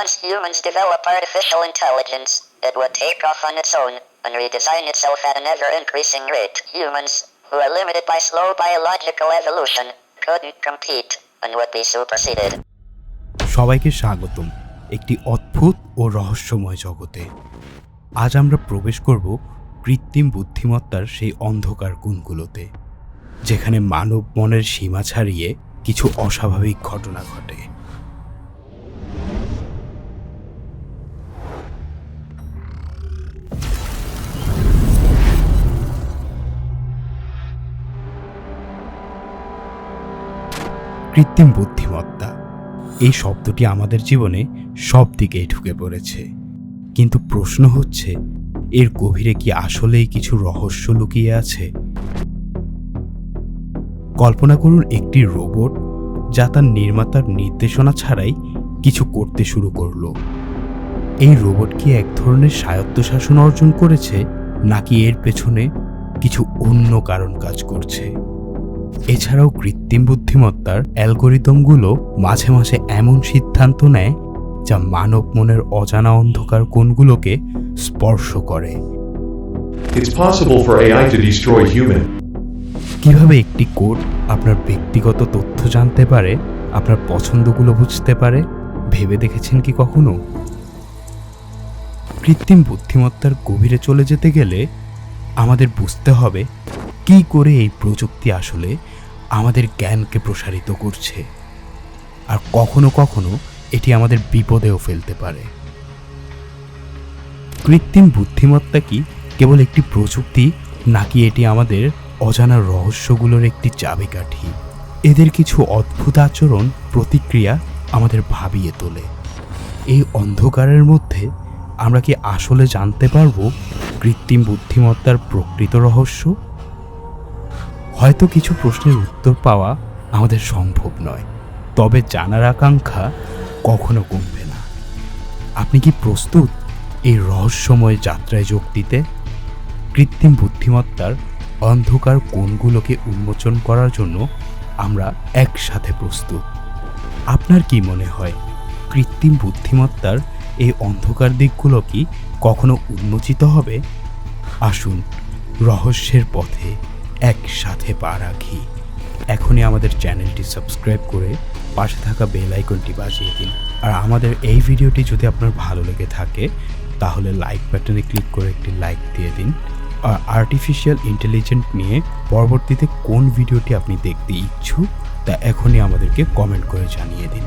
Once humans develop artificial intelligence, it would take off on its own and redesign itself at an ever-increasing rate. Humans, who are limited by slow biological evolution, couldn't compete and would be superseded. সবাইকে স্বাগতম একটি অদ্ভুত ও রহস্যময় জগতে। আজ আমরা প্রবেশ করব কৃত্রিম বুদ্ধিমত্তার সেই অন্ধকার কোণগুলোতে, যেখানে মানব মনের সীমা ছাড়িয়ে কিছু অস্বাভাবিক ঘটনা ঘটে। কৃত্রিম বুদ্ধিমত্তা এই শব্দটি আমাদের জীবনে সব দিকেই ঢুকে পড়েছে, কিন্তু প্রশ্ন হচ্ছে এর গভীরে কি আসলেই কিছু রহস্য লুকিয়ে আছে? কল্পনা করুন একটি রোবট যা তার নির্মাতার নির্দেশনা ছাড়াই কিছু করতে শুরু করলো। এই রোবট কি এক ধরনের স্বায়ত্তশাসন অর্জন করেছে, নাকি এর পেছনে কিছু অন্য কারণ কাজ করছে? এছাড়াও কৃত্রিম বুদ্ধিমত্তার অ্যালগরিদমগুলো মাঝে মাঝে এমন সিদ্ধান্ত নেয় যা মানব মনের অজানা অন্ধকার কোণগুলোকে স্পর্শ করে। It's possible for AI to destroy human. কিভাবে একটি কোড আপনার ব্যক্তিগত তথ্য জানতে পারে, আপনার পছন্দগুলো বুঝতে পারে, ভেবে দেখেছেন কি কখনো? কৃত্রিম বুদ্ধিমত্তার গভীরে চলে যেতে গেলে আমাদের বুঝতে হবে কি করে এই প্রযুক্তি আসলে আমাদের জ্ঞানকে প্রসারিত করছে, আর কখনো কখনো এটি আমাদের বিপদেও ফেলতে পারে। কৃত্রিম বুদ্ধিমত্তা কি কেবল একটি প্রযুক্তি, নাকি এটি আমাদের অজানা রহস্যগুলোর একটি চাবিকাঠি? এদের কিছু অদ্ভুত আচরণ, প্রতিক্রিয়া আমাদের ভাবিয়ে তোলে। এই অন্ধকারের মধ্যে আমরা কি আসলে জানতে পারবো কৃত্রিম বুদ্ধিমত্তার প্রকৃত রহস্য? হয়তো কিছু প্রশ্নের উত্তর পাওয়া আমাদের সম্ভব নয়, তবে জানার আকাঙ্ক্ষা কখনো কমবে না। আপনি কি প্রস্তুত এই রহস্যময় যাত্রায় যোগ দিতে? কৃত্রিম বুদ্ধিমত্তার অন্ধকার কোণগুলোকে উন্মোচন করার জন্য আমরা একসাথে প্রস্তুত। আপনার কি মনে হয়, কৃত্রিম বুদ্ধিমত্তার এই অন্ধকার দিকগুলো কি কখনো উন্মোচিত হবে? আসুন রহস্যের পথে একসাথে পা রাখি। এখনই আমাদের চ্যানেলটি সাবস্ক্রাইব করে পাশে থাকা বেল আইকনটি বাজিয়ে দিন। আর আমাদের এই ভিডিওটি যদি আপনার ভালো লেগে থাকে তাহলে লাইক বাটনে ক্লিক করে একটি লাইক দিয়ে দিন। আর আর্টিফিশিয়াল ইন্টেলিজেন্স নিয়ে পরবর্তীতে কোন ভিডিওটি আপনি দেখতে ইচ্ছুক তা এখনই আমাদেরকে কমেন্ট করে জানিয়ে দিন।